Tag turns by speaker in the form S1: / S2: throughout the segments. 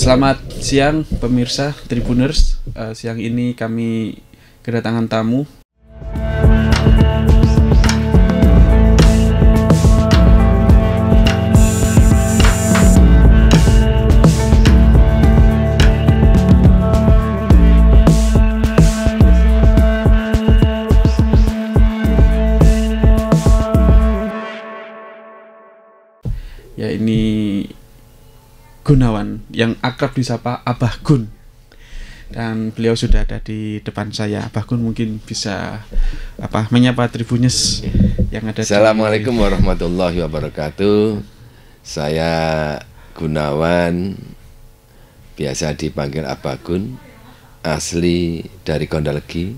S1: Selamat siang pemirsa Tribuners. Siang ini kami kedatangan tamu. Ya, ini Gunawan yang akrab disapa Abah Gun, dan beliau sudah ada di depan saya. Abah Gun mungkin bisa menyapa Tribuners yang ada.
S2: Assalamualaikum warahmatullahi wabarakatuh. Saya Gunawan, biasa dipanggil Abah Gun, asli dari Kondalegi,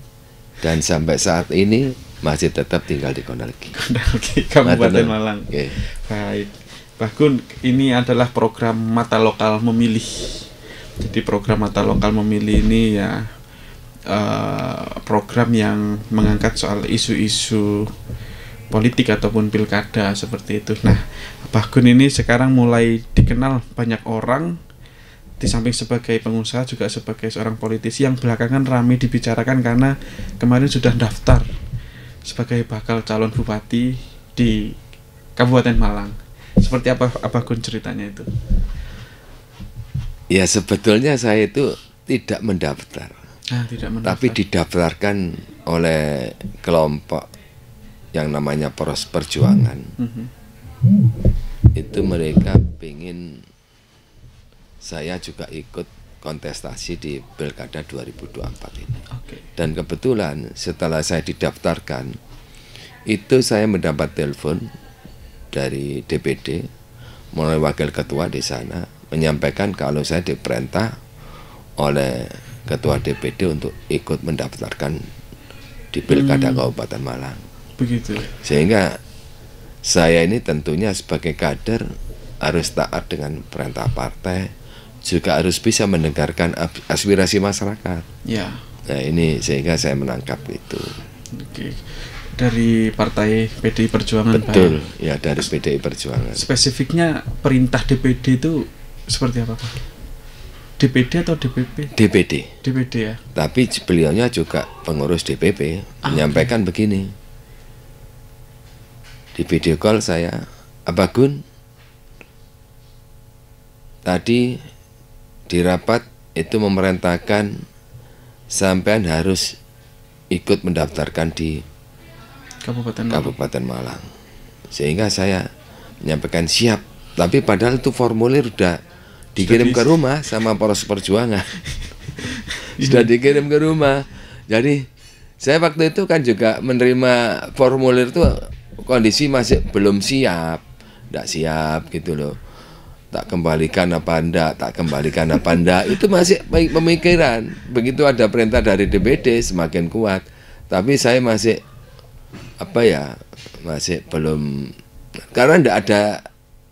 S2: dan sampai saat ini masih tetap tinggal di Kondalegi,
S1: Kabupaten Malang.
S2: Okay.
S1: Baik, Abah Gun, ini adalah program Mata Lokal Memilih. Jadi program Mata Lokal Memilih ini ya program yang mengangkat soal isu-isu politik ataupun pilkada seperti itu. Nah, Abah Gun ini sekarang mulai dikenal banyak orang, di samping sebagai pengusaha juga sebagai seorang politisi yang belakangan ramai dibicarakan karena kemarin sudah daftar sebagai bakal calon bupati di Kabupaten Malang. Seperti apa Abah Gun ceritanya itu?
S2: Ya, sebetulnya saya itu tidak mendaftar, tapi didaftarkan oleh kelompok yang namanya Poros Perjuangan. Itu mereka ingin saya juga ikut kontestasi di Pilkada 2024 ini. Dan kebetulan setelah saya didaftarkan, itu saya mendapat telepon dari DPD melalui wakil ketua di sana menyampaikan kalau saya diperintah oleh ketua DPD untuk ikut mendaftarkan di Pilkada Kabupaten Malang.
S1: Begitu.
S2: Sehingga saya ini tentunya sebagai kader harus taat dengan perintah partai, juga harus bisa mendengarkan aspirasi masyarakat.
S1: Ya.
S2: Nah, ini sehingga saya menangkap itu.
S1: Oke. Dari partai PDI Perjuangan.
S2: Betul, Pak, ya dari PDI Perjuangan.
S1: Spesifiknya perintah DPD itu seperti apa, Pak? DPD atau DPP?
S2: DPD.
S1: DPD ya.
S2: Tapi beliaunya juga pengurus DPP menyampaikan begini. Di video call saya, Abah Gun, tadi di rapat itu memerintahkan sampean harus ikut mendaftarkan di Kabupaten Malang. Sehingga saya menyampaikan siap, tapi padahal itu formulir udah dikirim ke rumah sama Poros Perjuangan. Sudah dikirim ke rumah. Jadi saya waktu itu kan juga menerima formulir itu kondisi masih belum siap, tidak siap gitu loh. Tak kembalikan apa enggak, itu masih pemikiran. Begitu ada perintah dari DPD semakin kuat. Tapi saya masih masih belum, karena tidak ada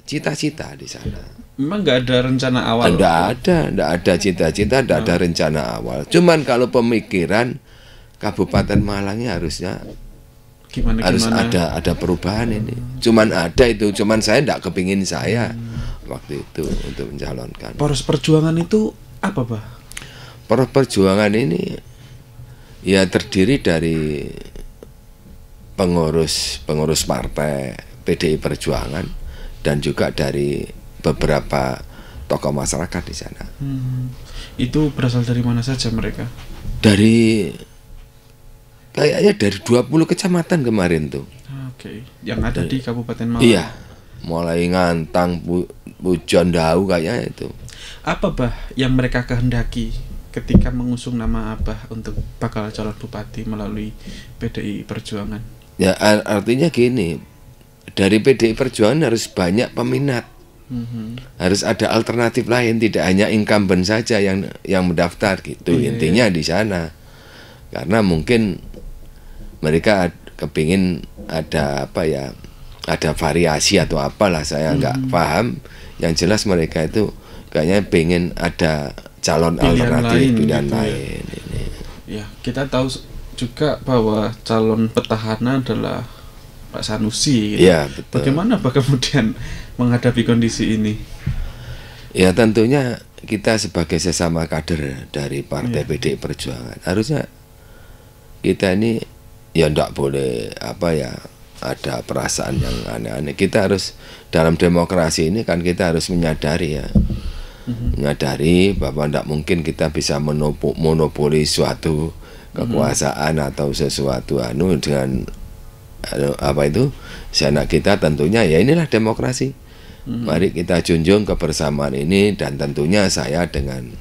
S2: cita-cita di sana.
S1: Memang nggak ada rencana awal?
S2: Tidak ada cita-cita, tidak ada rencana awal. Cuman kalau pemikiran Kabupaten Malangnya harusnya harus ada perubahan ini. Cuman ada itu, cuman saya tidak kepingin saya waktu itu untuk mencalonkan.
S1: Poros Perjuangan itu apa, Pak?
S2: Poros Perjuangan ini ya terdiri dari pengurus partai PDI Perjuangan dan juga dari beberapa tokoh masyarakat di sana.
S1: Itu berasal dari mana saja mereka?
S2: Kayaknya dari 20 kecamatan kemarin tuh.
S1: Oke. Yang ada di Kabupaten Malang.
S2: Iya. Mulai Ngantang, Pujon, Dau kayaknya itu.
S1: Apa, Bah, yang mereka kehendaki ketika mengusung nama Abah untuk bakal calon bupati melalui PDI Perjuangan?
S2: Ya, artinya gini, dari PDI Perjuangan harus banyak peminat. Harus ada alternatif lain, tidak hanya incumbent saja yang mendaftar gitu. Intinya di sana. Karena mungkin mereka kepingin ada ada variasi atau apalah, saya nggak paham. Yang jelas mereka itu kayaknya pengen ada calon alternatif, pilihan lain. Ini.
S1: Ya, kita tahu juga bahwa calon petahana adalah Pak Sanusi gitu.
S2: Ya, betul.
S1: Bagaimana Pak kemudian menghadapi kondisi ini?
S2: Ya tentunya kita sebagai sesama kader dari Partai PDI Perjuangan, harusnya kita ini ya ndak boleh ada perasaan yang aneh-aneh. Kita harus, dalam demokrasi ini kan kita harus menyadari menyadari bahwa ndak mungkin kita bisa monopoli suatu kekuasaan atau sesuatu dengan seanak kita. Tentunya ya inilah demokrasi. Mari kita junjung kebersamaan ini, dan tentunya saya dengan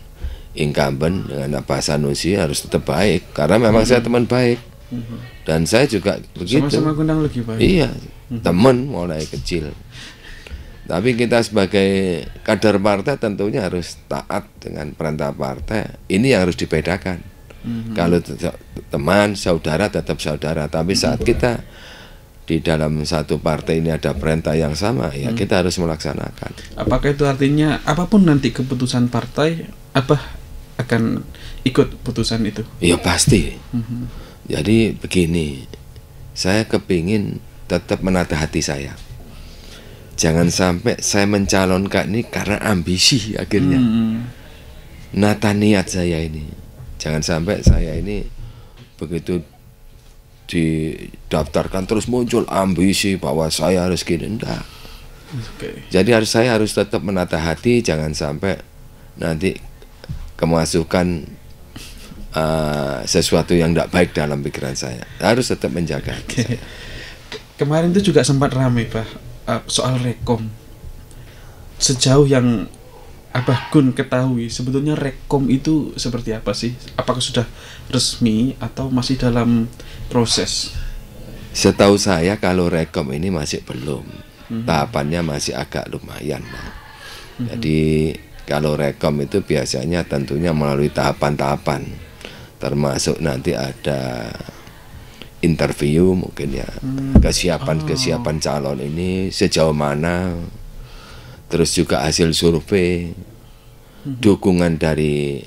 S2: incumbent, dengan Pak Sanusi harus tetap baik, karena memang saya teman baik. Dan saya juga begitu.
S1: Sama-sama Gundang lagi baik.
S2: Iya, teman mulai kecil. Tapi kita sebagai kader partai tentunya harus taat dengan perintah partai. Ini yang harus dibedakan. Kalau teman, saudara tetap saudara. Tapi saat kita di dalam satu partai ini ada perintah yang sama, ya kita harus melaksanakan.
S1: Apakah itu artinya apapun nanti keputusan partai, akan ikut putusan itu?
S2: Ya pasti. Jadi begini, saya kepingin tetap menata hati saya. Jangan sampai saya mencalonkan ini karena ambisi akhirnya. Nata niat saya ini. Jangan sampai saya ini begitu didaftarkan terus muncul ambisi bahwa saya harus gini, enggak. Jadi saya harus tetap menata hati, jangan sampai nanti kemasukan sesuatu yang tidak baik dalam pikiran saya. Harus tetap menjaga hati saya.
S1: Kemarin itu juga sempat ramai Pak, soal rekom. Sejauh yang Abah Gun ketahui, sebetulnya rekom itu seperti apa sih? Apakah sudah resmi atau masih dalam proses?
S2: Setahu saya kalau rekom ini masih belum. Tahapannya masih agak lumayan. Jadi kalau rekom itu biasanya tentunya melalui tahapan-tahapan, termasuk nanti ada interview mungkin ya, kesiapan calon ini sejauh mana, terus juga hasil survei, dukungan dari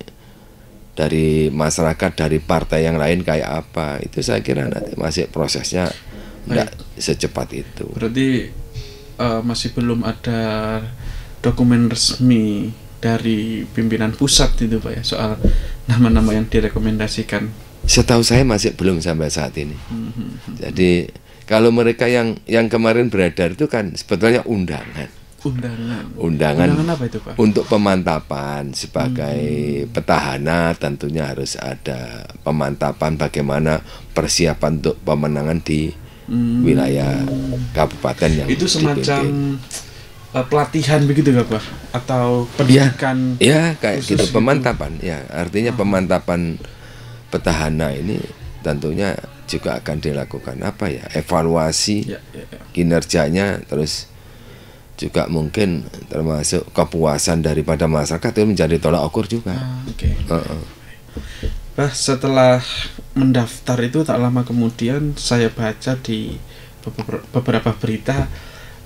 S2: masyarakat, dari partai yang lain kayak apa, itu saya kira nanti masih prosesnya tidak secepat itu.
S1: Berarti masih belum ada dokumen resmi dari pimpinan pusat itu Pak ya, soal nama-nama yang direkomendasikan.
S2: Setahu saya masih belum sampai saat ini. Jadi kalau mereka yang kemarin beredar itu kan sebetulnya undangan
S1: apa itu Pak?
S2: Untuk pemantapan sebagai petahana, tentunya harus ada pemantapan bagaimana persiapan untuk pemenangan di wilayah kabupaten yang
S1: itu semacam pelatihan begitu gak Pak? Atau pendidikan?
S2: Ya kayak gitu, pemantapan gitu. Ya artinya pemantapan petahana ini tentunya juga akan dilakukan evaluasi kinerjanya, terus juga mungkin termasuk kepuasan daripada masyarakat itu menjadi tolak ukur juga.
S1: Setelah mendaftar itu tak lama kemudian saya baca di beberapa berita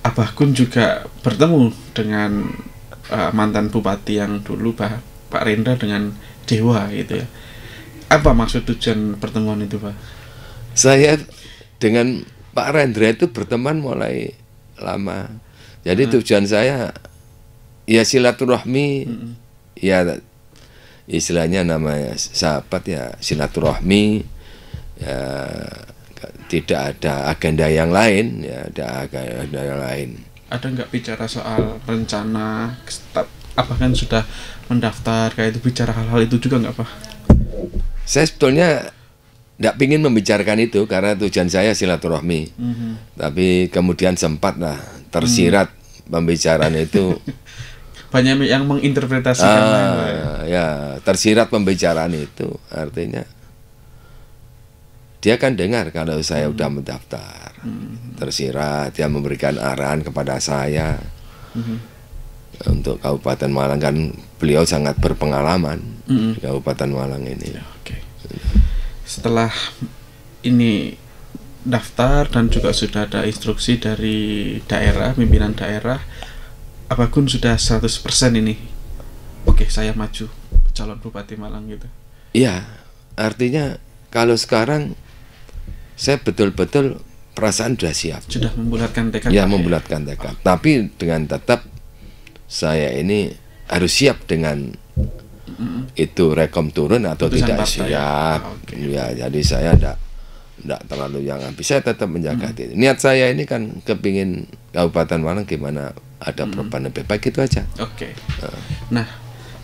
S1: Abah Gun juga bertemu dengan mantan bupati yang dulu Pak Rendra dengan Dewa gitu ya. Apa maksud tujuan pertemuan itu Pak?
S2: Saya dengan Pak Rendra itu berteman mulai lama. Jadi tujuan saya ya silaturahmi, ya istilahnya namanya sahabat ya silaturahmi, ya tidak ada agenda yang lain, ya ada agenda yang lain.
S1: Ada nggak bicara soal rencana, apakah sudah mendaftar kayak itu, bicara hal-hal itu juga nggak Pak?
S2: Saya sebetulnya tidak ingin membicarakan itu karena tujuan saya silaturahmi. Tapi kemudian sempat tersirat pembicaraan itu.
S1: Banyak yang menginterpretasikan.
S2: Ya tersirat pembicaraan itu, artinya dia kan dengar kalau saya sudah mendaftar. Tersirat, dia memberikan arahan kepada saya. Untuk Kabupaten Malang kan beliau sangat berpengalaman di Kabupaten Malang ini. Setelah
S1: ini daftar dan juga sudah ada instruksi dari daerah, pimpinan daerah, Abah Gun sudah 100% ini. Oke, saya maju calon Bupati Malang gitu.
S2: Iya, artinya kalau sekarang saya betul-betul perasaan sudah siap.
S1: Sudah membulatkan tekad.
S2: Ya, membulatkan tekad. Tapi dengan tetap saya ini harus siap dengan itu rekom turun atau
S1: Putusan
S2: tidak
S1: partai.
S2: siap.
S1: Okay.
S2: Ya, jadi saya tidak terlalu yang habis. Saya tetap menjaga diri. Niat saya ini kan kepingin Kabupaten Malang gimana ada perubahan lebih baik, itu aja.
S1: Oke. Nah,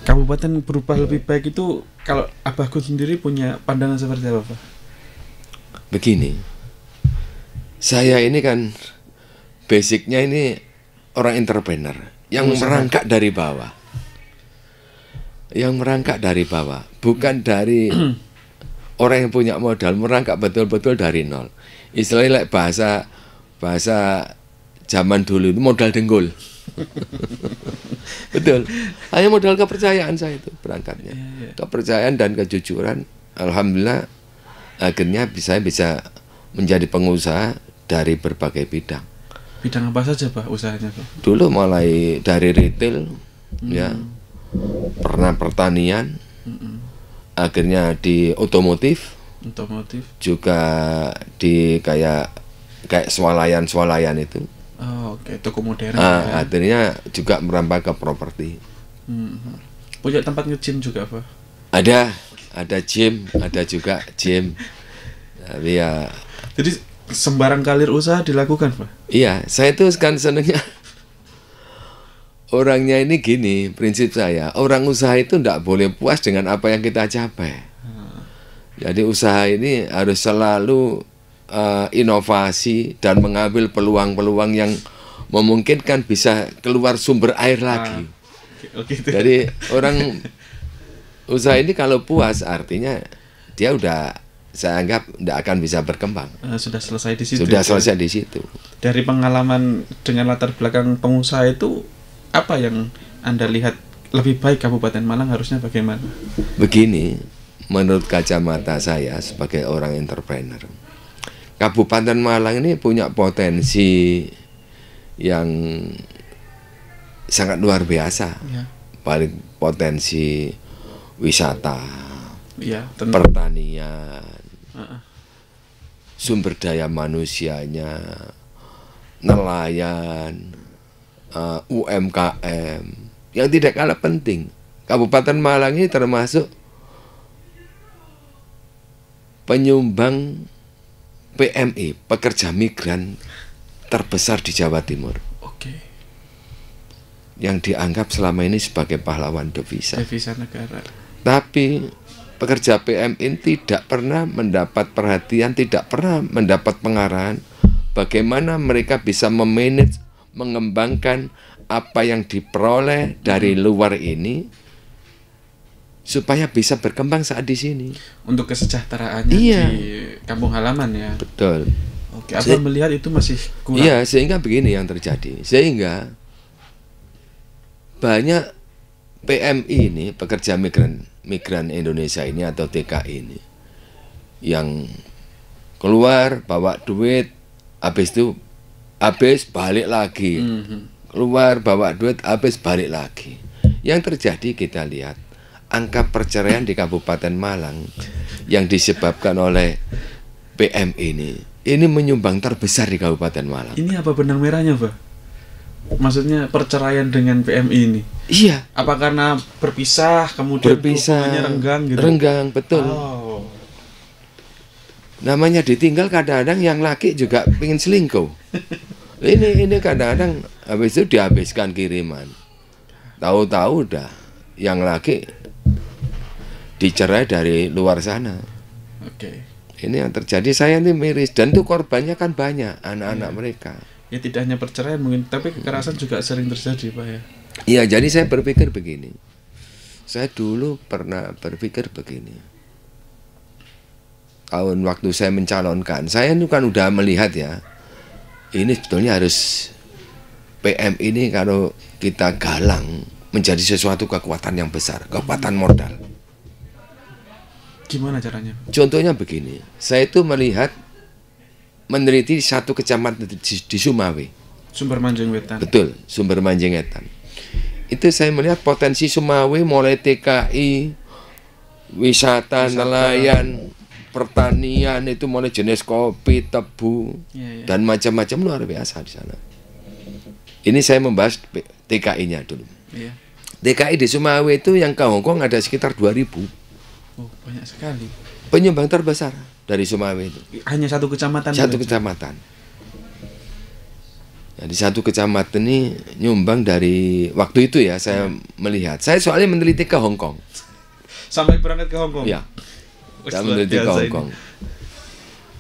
S1: kabupaten berubah lebih baik itu kalau Abah Gun sendiri punya pandangan seperti apa, Pak?
S2: Begini, saya ini kan basicnya ini orang entrepreneur yang merangkak dari bawah, bukan dari orang yang punya modal, merangkak betul-betul dari nol. Istilahnya bahasa zaman dulu itu modal dengkul. Betul, hanya modal kepercayaan saya itu berangkatnya, kepercayaan dan kejujuran. Alhamdulillah akhirnya bisa menjadi pengusaha dari berbagai bidang.
S1: Bidang apa saja, Pak, usahanya, Pak?
S2: Dulu mulai dari retail, ya, pernah pertanian, akhirnya di otomotif, juga di kayak swalayan itu.
S1: Oh, oke, toko modern.
S2: Akhirnya juga merambah ke properti.
S1: Punya tempat nge-gym juga, Pak?
S2: Ada gym, ada juga gym. Tapi ya.
S1: Jadi sembarang kalir usaha dilakukan, Pak?
S2: Iya, saya tuh kan senengnya. Orangnya ini gini, prinsip saya, orang usaha itu tidak boleh puas dengan apa yang kita capai. Jadi usaha ini harus selalu inovasi dan mengambil peluang-peluang yang memungkinkan bisa keluar sumber air lagi. Jadi orang usaha ini kalau puas artinya dia udah, saya anggap tidak akan bisa berkembang.
S1: Sudah selesai di situ.
S2: Selesai di situ.
S1: Dari pengalaman dengan latar belakang pengusaha itu, apa yang Anda lihat lebih baik Kabupaten Malang harusnya bagaimana?
S2: Begini, menurut kacamata saya sebagai orang entrepreneur, Kabupaten Malang ini punya potensi yang sangat luar biasa. Ya. Paling potensi wisata, ya, pertanian, sumber daya manusianya, nelayan, UMKM, yang tidak kalah penting. Kabupaten Malang ini termasuk penyumbang PMI, pekerja migran terbesar di Jawa Timur.
S1: Oke.
S2: Yang dianggap selama ini sebagai pahlawan devisa
S1: negara.
S2: Tapi pekerja PMI tidak pernah mendapat perhatian, tidak pernah mendapat pengarahan bagaimana mereka bisa memanage, mengembangkan apa yang diperoleh dari luar ini supaya bisa berkembang saat di sini. Untuk
S1: kesejahteraannya di kampung halaman, ya.
S2: Betul.
S1: Oke, Abah melihat itu masih kurang.
S2: Iya, sehingga begini yang terjadi. Sehingga banyak PMI ini, pekerja migran Indonesia ini atau TKI ini, yang keluar bawa duit, habis balik lagi. Keluar bawa duit, habis balik lagi. Yang terjadi kita lihat angka perceraian di Kabupaten Malang yang disebabkan oleh PMI ini menyumbang terbesar di Kabupaten Malang.
S1: Ini apa benang merahnya, Pak? Maksudnya perceraian dengan PMI ini?
S2: Iya.
S1: Apa karena berpisah, kemudian hubungannya renggang gitu?
S2: Renggang, betul. Namanya ditinggal, kadang-kadang yang laki juga pengen selingkuh. Ini kadang-kadang habis itu dihabiskan kiriman. Tahu-tahu udah yang laki dicerai dari luar sana.
S1: Oke.
S2: Ini yang terjadi, saya ini miris, dan itu korbannya kan banyak anak-anak mereka.
S1: Ya tidak hanya perceraian mungkin, tapi kekerasan juga sering terjadi, Pak, ya.
S2: Iya, jadi saya berpikir begini. Saya dulu pernah berpikir begini. Waktu saya mencalonkan, saya itu kan udah melihat ya, ini sebetulnya harus PM ini kalau kita galang menjadi sesuatu kekuatan yang besar, kekuatan modal.
S1: Gimana caranya?
S2: Contohnya begini, saya itu meneliti satu kecamatan di Sumawe.
S1: Sumber Manjing Wetan.
S2: Betul, Sumber Manjing Wetan. Itu saya melihat potensi Sumawe mulai TKI, wisata, nelayan, pertanian, itu mulai jenis kopi, tebu, dan macam-macam, luar biasa di sana. Ini saya membahas TKI-nya dulu. TKI di Sumawe itu yang ke Hongkong ada sekitar 2000.
S1: Oh, banyak sekali.
S2: Penyumbang terbesar dari Sumawe itu.
S1: Hanya satu kecamatan.
S2: Satu kecamatan. Nah, di satu kecamatan ini nyumbang dari waktu itu ya saya melihat. Saya soalnya meneliti ke Hongkong.
S1: Sampai berangkat ke Hongkong.
S2: Ya. Saya meneliti ke Hongkong.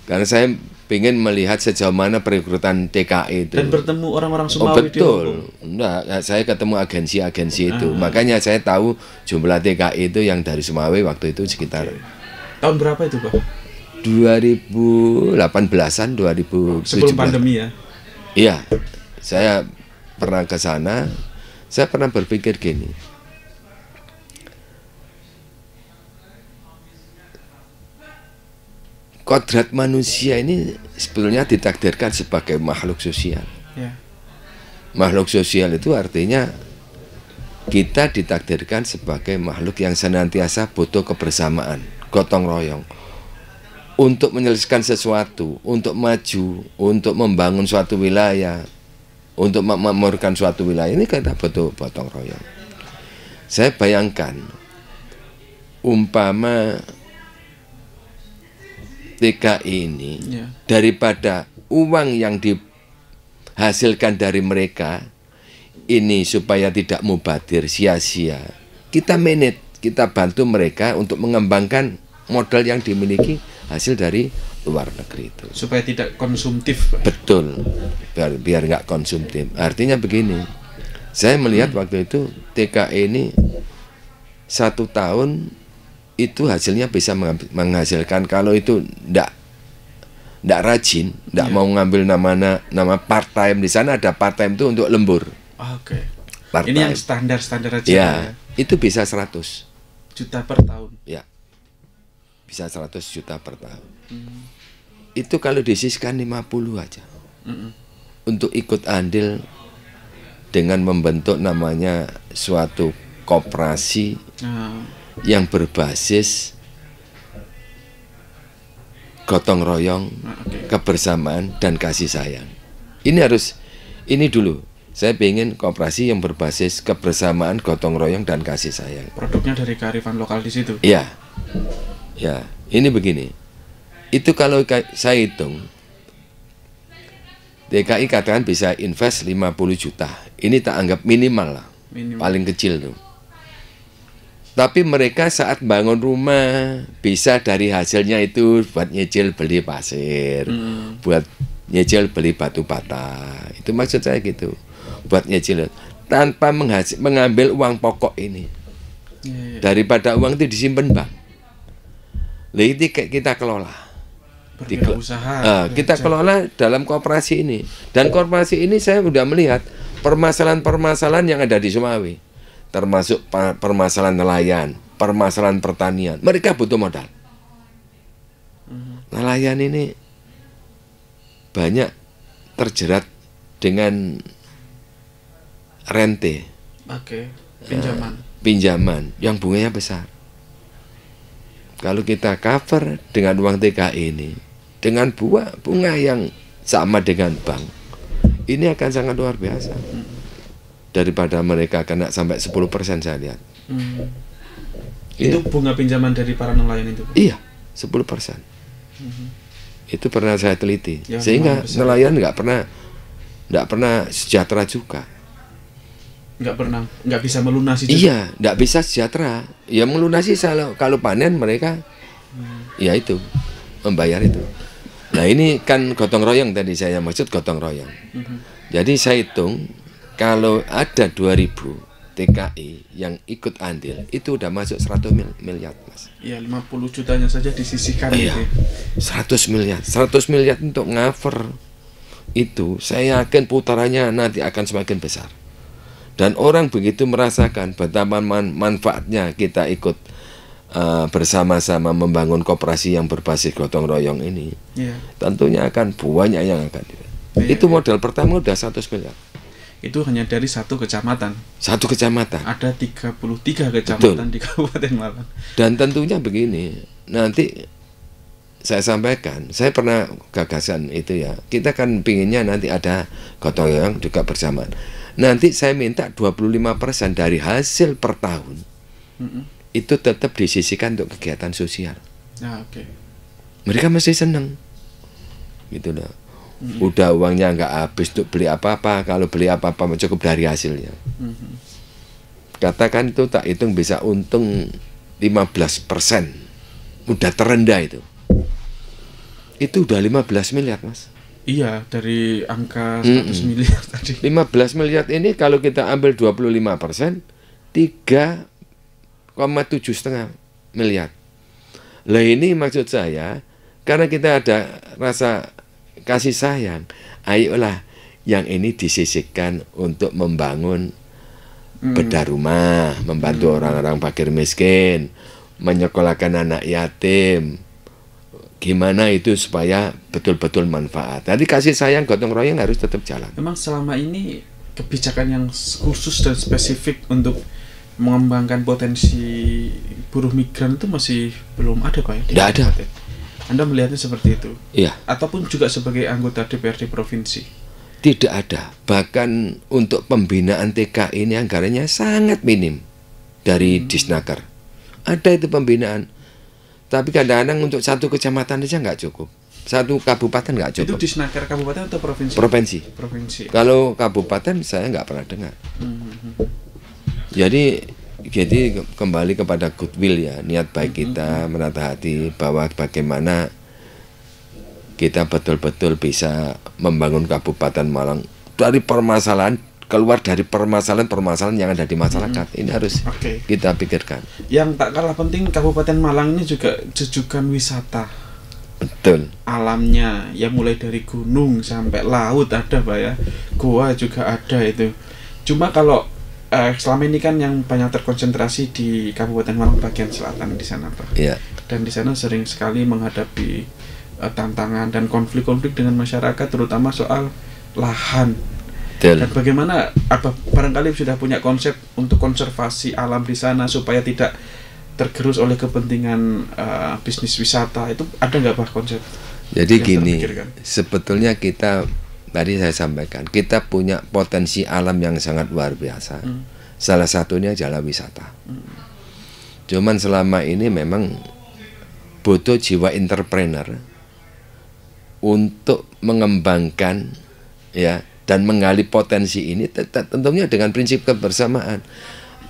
S2: Karena saya ingin melihat sejauh mana perekrutan TKI itu.
S1: Dan bertemu orang-orang Sumawe.
S2: Oh, betul. Enggak, saya ketemu agensi-agensi itu. Makanya saya tahu jumlah TKI itu yang dari Sumawe waktu itu sekitar.
S1: Tahun berapa itu, Pak?
S2: 2018-an, 2017.
S1: Sebelum pandemi ya.
S2: Iya. Saya pernah ke sana. Saya pernah berpikir gini. Kodrat manusia ini sebetulnya ditakdirkan sebagai makhluk sosial.
S1: Ya.
S2: Makhluk sosial itu artinya kita ditakdirkan sebagai makhluk yang senantiasa butuh kebersamaan, gotong royong. Untuk menyelesaikan sesuatu, untuk maju, untuk membangun suatu wilayah, untuk memakmurkan suatu wilayah, ini kita butuh gotong royong. Saya bayangkan, umpama TKI ini daripada uang yang dihasilkan dari mereka ini supaya tidak mubadir sia-sia, kita manage, kita bantu mereka untuk mengembangkan modal yang dimiliki hasil dari luar negeri itu
S1: supaya tidak konsumtif.
S2: Betul, biar nggak konsumtif. Artinya begini, saya melihat waktu itu TKI ini 1 tahun itu hasilnya bisa menghasilkan, kalau itu ndak rajin, ndak mau ngambil nama part time. Di sana ada part time itu untuk lembur.
S1: Oke. Ini yang standar aja.
S2: Ya, itu bisa 100
S1: juta per tahun.
S2: Ya. Bisa 100 juta per tahun. Itu kalau disisihkan 50 aja. Untuk ikut andil dengan membentuk namanya suatu koperasi yang berbasis gotong royong, kebersamaan dan kasih sayang. Ini dulu. Saya ingin koperasi yang berbasis kebersamaan, gotong royong dan kasih sayang.
S1: Produknya dari kearifan lokal di situ.
S2: Iya. Ya, ini begini. Itu kalau saya hitung, DKI katakan bisa invest 50 juta. Ini tak anggap minimal lah. Paling kecil tuh. Tapi mereka saat bangun rumah bisa dari hasilnya itu buat nyicil beli pasir, buat nyicil beli batu bata. Itu maksud saya gitu. Buat nyicil tanpa mengambil uang pokok ini. Daripada uang itu disimpan bank. Itu kita kelola. Kita kelola dalam koperasi ini. Dan koperasi ini saya sudah melihat permasalahan-permasalahan yang ada di Sumawe. Termasuk permasalahan nelayan, permasalahan pertanian. Mereka butuh modal. Nelayan ini banyak terjerat dengan rente. Pinjaman yang bunganya besar. Kalau kita cover dengan uang TKI ini, dengan bunga yang sama dengan bank, ini akan sangat luar biasa. Daripada mereka kena sampai 10% saya lihat.
S1: Itu bunga pinjaman dari para nelayan itu?
S2: Iya, 10%. Itu pernah saya teliti. Sehingga nelayan nggak pernah sejahtera juga.
S1: Nggak bisa melunasi juga.
S2: Iya, nggak bisa sejahtera. Ya melunasi kalau panen mereka, ya itu membayar itu. Nah ini kan gotong royong tadi saya maksud gotong royong. Jadi saya hitung. Kalau ada 2000 TKI yang ikut andil, itu udah masuk 100 miliar, Mas.
S1: Iya, 50 jutanya saja disisihkan.
S2: Iya, 100 miliar. 100 miliar untuk cover itu, saya yakin putarannya nanti akan semakin besar. Dan orang begitu merasakan betapa manfaatnya kita ikut bersama-sama membangun koperasi yang berbasis gotong royong ini. Tentunya akan banyak yang akan. Itu modal pertama udah 100 miliar.
S1: Itu hanya dari satu kecamatan.
S2: Satu kecamatan.
S1: Ada 33 kecamatan. Betul. Di Kabupaten Malang.
S2: Dan tentunya begini, nanti saya sampaikan, saya pernah gagasan itu ya. Kita kan pinginnya nanti ada gotong royong juga bersamaan. Nanti saya minta 25% dari hasil per tahun itu tetap disisihkan untuk kegiatan sosial. Mereka mesti seneng gitu loh. Udah uangnya nggak habis untuk beli apa-apa. Kalau beli apa-apa cukup dari hasilnya. Katakan itu tak hitung bisa untung 15%. Udah terendah itu. Itu udah 15 miliar Mas.
S1: Iya, dari angka 100 miliar tadi.
S2: 15 miliar ini kalau kita ambil 25%, 3,7,5 miliar. Lah ini maksud saya, karena kita ada rasa kasih sayang, ayolah yang ini disisihkan untuk membangun bedah rumah, membantu orang-orang fakir miskin, menyekolahkan anak yatim. Gimana itu supaya betul-betul manfaat. Tadi kasih sayang gotong royong harus tetap jalan.
S1: Memang selama ini kebijakan yang khusus dan spesifik untuk mengembangkan potensi buruh migran itu masih belum ada Pak ya?
S2: Tidak ada.
S1: Anda melihatnya seperti itu?
S2: Iya.
S1: Ataupun juga sebagai anggota DPRD provinsi?
S2: Tidak ada. Bahkan untuk pembinaan TK ini anggarannya sangat minim dari Disnaker. Ada itu pembinaan. Tapi kadang-kadang untuk satu kecamatan aja nggak cukup. Satu kabupaten nggak cukup.
S1: Itu Disnaker kabupaten atau provinsi?
S2: Provinsi. Kalau kabupaten saya nggak pernah dengar. Jadi kembali kepada goodwill ya, niat baik kita, menata hati bahwa bagaimana kita betul-betul bisa membangun Kabupaten Malang dari permasalahan, keluar dari permasalahan yang ada di masyarakat. Ini harus kita pikirkan.
S1: Yang tak kalah penting, Kabupaten Malang ini juga jujukan wisata.
S2: Betul.
S1: Alamnya yang mulai dari gunung sampai laut ada Pak ya, goa juga ada itu. Cuma kalau selama ini kan yang banyak terkonsentrasi di Kabupaten Malang bagian selatan di sana Pak.
S2: Iya.
S1: Dan di sana sering sekali menghadapi tantangan dan konflik-konflik dengan masyarakat, terutama soal lahan. Dan bagaimana, barangkali sudah punya konsep untuk konservasi alam di sana supaya tidak tergerus oleh kepentingan bisnis wisata, itu ada nggak Pak konsep?
S2: Jadi gini, sebetulnya kita tadi saya sampaikan, kita punya potensi alam yang sangat luar biasa. Salah satunya adalah wisata. Cuman selama ini memang butuh jiwa entrepreneur untuk mengembangkan ya dan menggali potensi ini, tentunya dengan prinsip kebersamaan.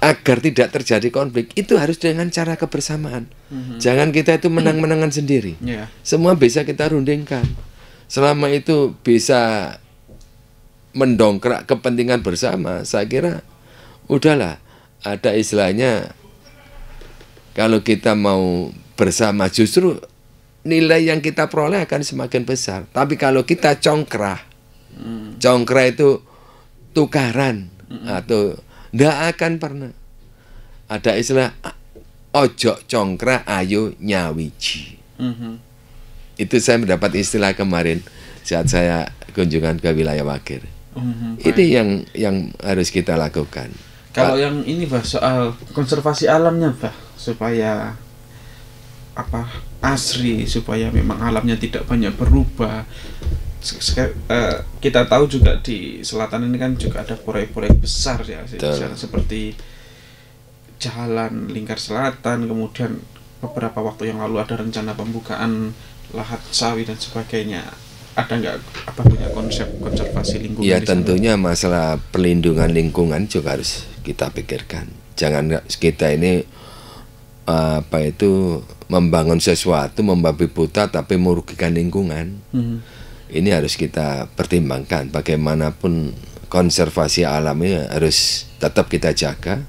S2: Agar tidak terjadi konflik, itu harus dengan cara kebersamaan. Jangan kita itu menang-menangan sendiri. Semua bisa kita rundingkan. Selama itu bisa mendongkrak kepentingan bersama, saya kira udahlah. Ada istilahnya, kalau kita mau bersama justru nilai yang kita peroleh akan semakin besar. Tapi kalau kita congkrah itu tukaran atau nggak akan pernah. Ada istilah ojo congkrah ayo nyawiji. Itu saya mendapat istilah kemarin saat saya kunjungan ke wilayah Wakir. Ini yang harus kita lakukan.
S1: Kalau yang ini Pak, soal konservasi alamnya Pak, supaya asri, supaya memang alamnya tidak banyak berubah. Kita tahu juga di selatan ini kan juga ada proyek-proyek besar ya, seperti jalan lingkar selatan, kemudian beberapa waktu yang lalu ada rencana pembukaan lahan sawit dan sebagainya. Ada nggak punya konsep konservasi lingkungan?
S2: Ya tentunya masalah perlindungan lingkungan juga harus kita pikirkan. Jangan kita ini membangun sesuatu membabi buta tapi merugikan lingkungan. Ini harus kita pertimbangkan. Bagaimanapun konservasi alam ini harus tetap kita jaga,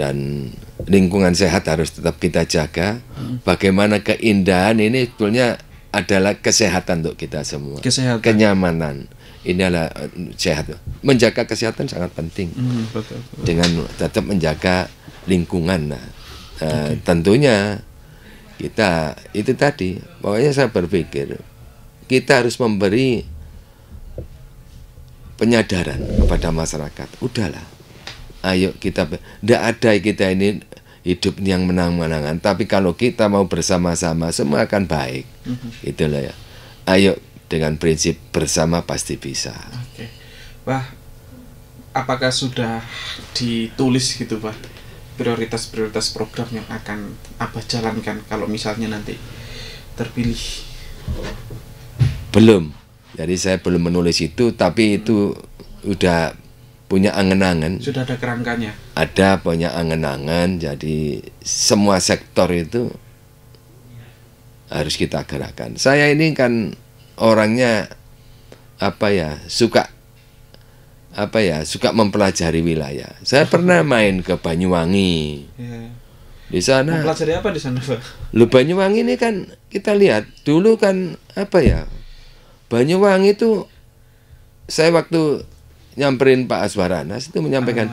S2: dan lingkungan sehat harus tetap kita jaga. Bagaimana keindahan ini sebetulnya adalah kesehatan untuk kita semua. Kenyamanan ini adalah sehat. Menjaga kesehatan sangat penting.
S1: Betul.
S2: Dengan tetap menjaga lingkungan. Tentunya kita itu tadi, pokoknya saya berpikir kita harus memberi penyadaran kepada masyarakat. Udahlah, ayo kita, tidak ada kita ini hidup yang menang-menangan. Tapi kalau kita mau bersama-sama, semua akan baik. Itulah ya. Ayo dengan prinsip bersama pasti bisa.
S1: Wah, apakah sudah ditulis gitu Pak prioritas-prioritas program yang akan Abah jalankan kalau misalnya nanti terpilih?
S2: Belum. Jadi saya belum menulis itu, tapi itu udah punya angen-angen.
S1: Sudah ada kerangkanya?
S2: Ada, punya angen-angen. Jadi semua sektor itu harus kita gerakkan. Saya ini kan orangnya suka mempelajari wilayah. Saya pernah main ke Banyuwangi.
S1: Ya.
S2: Di sana.
S1: Mempelajari apa di sana, Pak?
S2: Lu Banyuwangi ini kan kita lihat dulu kan Banyuwangi itu saya waktu nyamperin Pak Aswaranas itu menyampaikan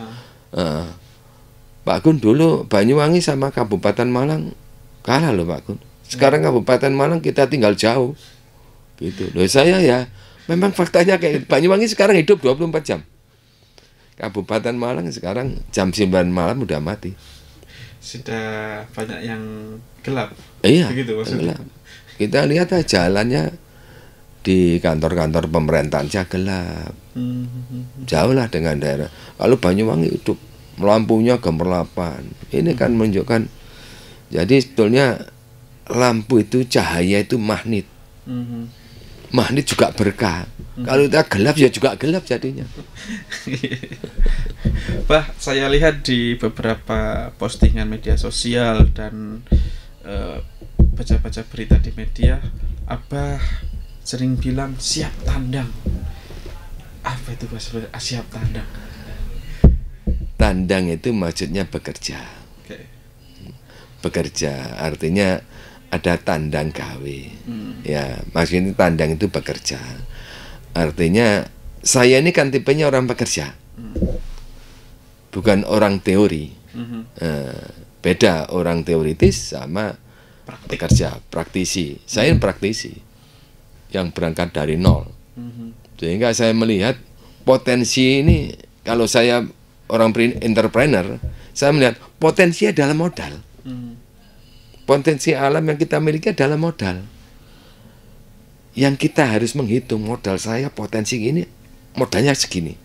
S2: Pak Gun, dulu Banyuwangi sama Kabupaten Malang kalah loh Pak Gun. Sekarang Kabupaten Malang kita tinggal jauh. Gitu. Loh saya ya memang faktanya kayak Banyuwangi sekarang hidup 24 jam. Kabupaten Malang sekarang jam 9 malam udah mati.
S1: Sudah banyak yang gelap.
S2: Iya.
S1: Begitu maksudnya.
S2: Gelap. Kita lihat aja jalannya di kantor-kantor pemerintahan saja gelap. Jauh lah dengan daerah. Kalau Banyuwangi hidup, lampunya gemerlapan. Ini kan menunjukkan. Jadi sebetulnya lampu itu, cahaya itu magnet. Magnet juga berkah. Kalau kita gelap ya juga gelap jadinya.
S1: Pak, saya lihat di beberapa postingan media sosial dan baca-baca berita di media, Abah sering bilang siap tandang. Apa itu Pak sebenarnya siap tandang?
S2: Tandang itu maksudnya bekerja.
S1: Okay.
S2: Bekerja artinya ada tandang gawe. Ya, maksudnya tandang itu bekerja. Artinya saya ini kan tipenya orang pekerja. Bukan orang teori. Beda orang teoritis sama pekerja, praktisi. Saya ini praktisi yang berangkat dari nol. Sehingga saya melihat potensi ini, kalau saya orang entrepreneur, saya melihat potensi adalah modal. Potensi alam yang kita miliki adalah modal. Yang kita harus menghitung modal saya potensi gini, modalnya segini.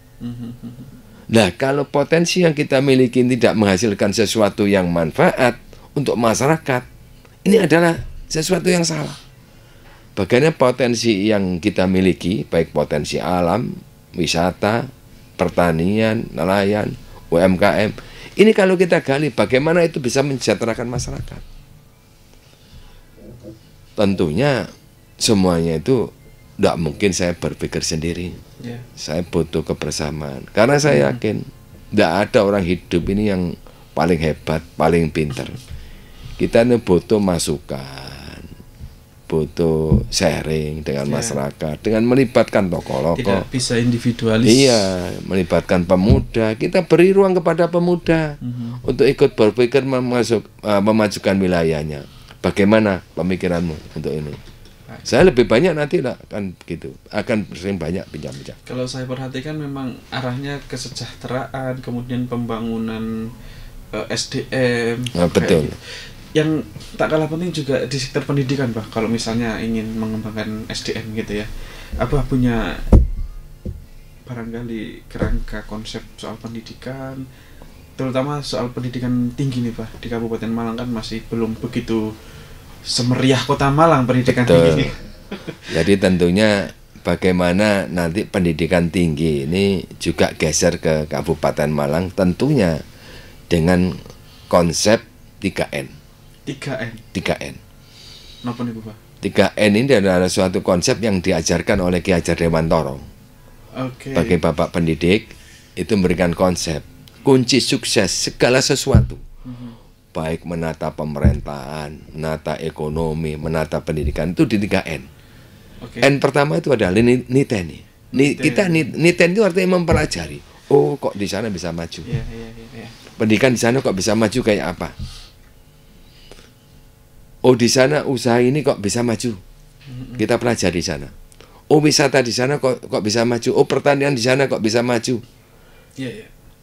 S2: Nah, kalau potensi yang kita miliki tidak menghasilkan sesuatu yang manfaat untuk masyarakat, ini adalah sesuatu yang salah. Bagaimana potensi yang kita miliki, baik potensi alam, wisata, pertanian, nelayan, UMKM, ini kalau kita gali, bagaimana itu bisa mensejahterakan masyarakat? Tentunya semuanya itu tidak mungkin saya berpikir sendiri. Saya butuh kebersamaan. Karena saya yakin tidak ada orang hidup ini yang paling hebat, paling pintar. Kita ini butuh masukan, butuh sharing dengan masyarakat, dengan melibatkan tokoh-tokoh.
S1: Tidak bisa individualis.
S2: Iya, melibatkan pemuda. Kita beri ruang kepada pemuda untuk ikut berpikir memajukan wilayahnya. Bagaimana pemikiranmu untuk ini? Saya lebih banyak nanti lah kan begitu, akan sering banyak pinjam-pinjam.
S1: Kalau saya perhatikan memang arahnya kesejahteraan, kemudian pembangunan SDM.
S2: Betul.
S1: Yang tak kalah penting juga di sektor pendidikan, Pak. Kalau misalnya ingin mengembangkan SDM gitu ya, Abah punya barangkali kerangka konsep soal pendidikan, terutama soal pendidikan tinggi nih Pak. Di Kabupaten Malang kan masih belum begitu semeriah Kota Malang pendidikan tinggi.
S2: Jadi tentunya bagaimana nanti pendidikan tinggi ini juga geser ke Kabupaten Malang, tentunya dengan konsep 3N. 3N.
S1: Kenapa nih Pak?
S2: 3N ini adalah suatu konsep yang diajarkan oleh Ki Hajar Dewantara. Bagi Bapak pendidik itu memberikan konsep kunci sukses segala sesuatu. Baik menata pemerintahan, menata ekonomi, menata pendidikan itu di 3N. N pertama itu adalah niteni. Kita niten itu artinya mempelajari. Oh, kok di sana bisa maju? Pendidikan di sana kok bisa maju kayak apa? Oh, di sana usaha ini kok bisa maju? Kita pelajari di sana. Oh, wisata di sana kok bisa maju? Oh, pertanian di sana kok bisa maju?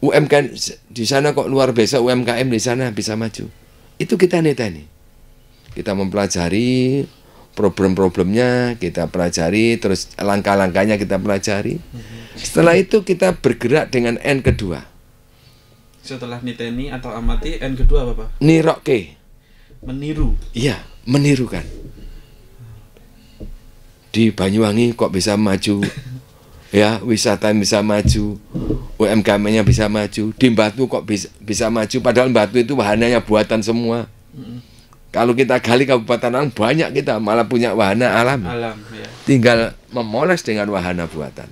S2: UMKM di sana kok luar biasa, UMKM di sana bisa maju. Itu kita niteni. Kita mempelajari problem-problemnya kita pelajari, terus langkah-langkahnya kita pelajari. Setelah itu kita bergerak dengan N kedua.
S1: Setelah niteni atau amati, N kedua apa, Pak?
S2: Niroke.
S1: Meniru.
S2: Iya, menirukan. Di Banyuwangi kok bisa maju, ya wisata bisa maju, UMKM-nya bisa maju. Di Batu kok bisa maju, padahal Batu itu wahananya buatan semua. Kalau kita gali Kabupaten Malang banyak kita malah punya wahana alam.
S1: Ya.
S2: Tinggal memoles dengan wahana buatan.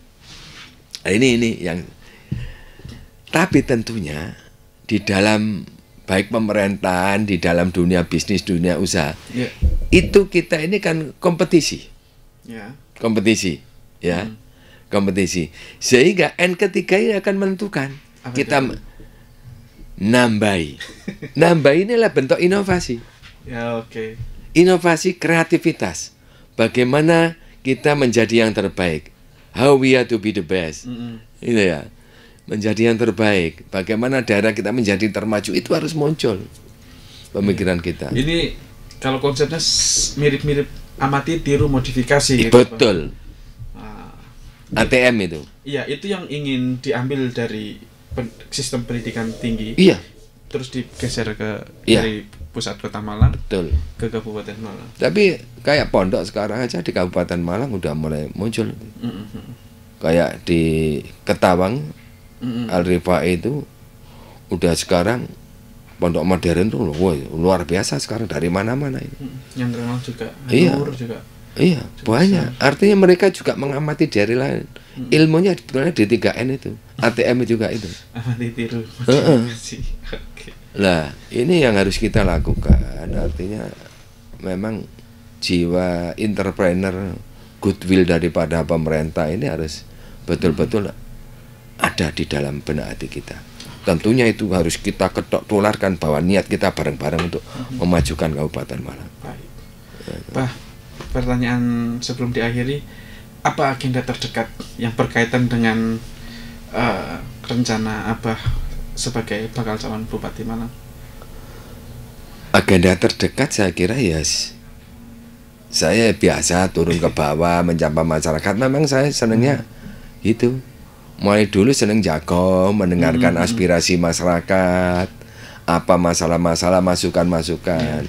S2: Nah, ini yang. Tapi tentunya di dalam baik pemerintahan, di dalam dunia bisnis, dunia usaha, itu kita ini kan kompetisi. Kompetisi, ya, kompetisi. Sehingga N ketiga ini akan menentukan. Kita nambahi. Nambahi inilah bentuk inovasi.
S1: Ya, oke.
S2: Inovasi kreativitas. Bagaimana kita menjadi yang terbaik. How we are to be the best. Itu ya. Menjadi yang terbaik. Bagaimana daerah kita menjadi termaju, itu harus muncul pemikiran kita.
S1: Ini kalau konsepnya mirip-mirip amati tiru modifikasi gitu,
S2: betul. ATM itu.
S1: Iya, itu yang ingin diambil dari sistem pendidikan tinggi.
S2: Iya.
S1: Terus digeser ke dari pusat kota Malang.
S2: Betul.
S1: Ke Kabupaten Malang.
S2: Tapi kayak pondok sekarang aja di Kabupaten Malang udah mulai muncul. Kayak di Ketawang, Al-Rifai itu udah sekarang pondok modern tuh luar biasa sekarang dari mana-mana ini.
S1: Yang terkenal juga. Juga.
S2: Iya, banyak. Artinya mereka juga mengamati dari lain. Ilmunya sebetulnya di 3N itu. ATM juga itu.
S1: Amati tiru.
S2: Lah, ini yang harus kita lakukan. Artinya memang jiwa entrepreneur, goodwill daripada pemerintah ini harus betul-betul ada di dalam benak hati kita. Tentunya itu harus kita ketok tularkan bahwa niat kita bareng-bareng untuk memajukan Kabupaten Malang.
S1: Baik. Pak, pertanyaan sebelum diakhiri, apa agenda terdekat yang berkaitan dengan rencana Abah sebagai bakal calon Bupati Malang?
S2: Agenda terdekat saya kira saya biasa turun ke bawah menyapa masyarakat. Memang saya senangnya itu. Mulai dulu seneng jago mendengarkan aspirasi masyarakat, apa masalah-masalah, masukan-masukan.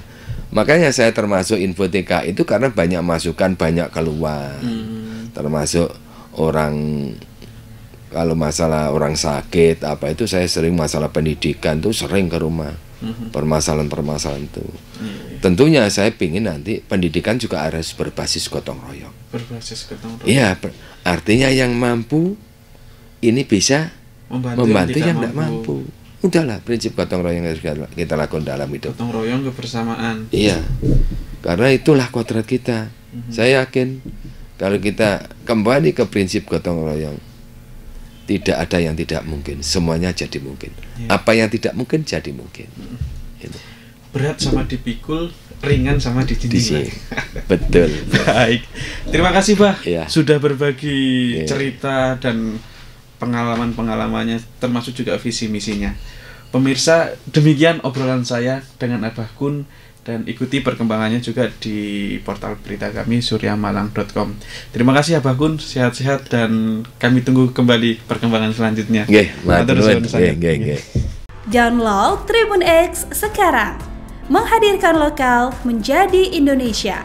S2: Makanya saya termasuk Infoteka itu karena banyak masukan, banyak keluhan. Termasuk orang, kalau masalah orang sakit apa itu saya sering, masalah pendidikan tuh sering ke rumah. Permasalahan-permasalahan itu. Tentunya saya pingin nanti pendidikan juga harus berbasis gotong royong.
S1: Berbasis gotong royong.
S2: Iya, artinya yang mampu ini bisa membantu yang tidak mampu. Udahlah, prinsip gotong royong yang harus kita lakukan dalam hidup.
S1: Gotong royong, kebersamaan.
S2: Iya, karena itulah kodrat kita. Saya yakin kalau kita kembali ke prinsip gotong royong, tidak ada yang tidak mungkin, semuanya jadi mungkin. Apa yang tidak mungkin jadi mungkin.
S1: Berat sama dipikul, ringan sama dijinjing.
S2: Betul.
S1: Baik, terima kasih Bah, sudah berbagi cerita dan pengalaman-pengalamannya, termasuk juga visi misinya. Pemirsa, demikian obrolan saya dengan Abah Kun, dan ikuti perkembangannya juga di portal berita kami suryamalang.com. Terima kasih Abah Kun, sehat-sehat, dan kami tunggu kembali perkembangan selanjutnya.
S3: Download Tribun X sekarang, menghadirkan lokal menjadi Indonesia.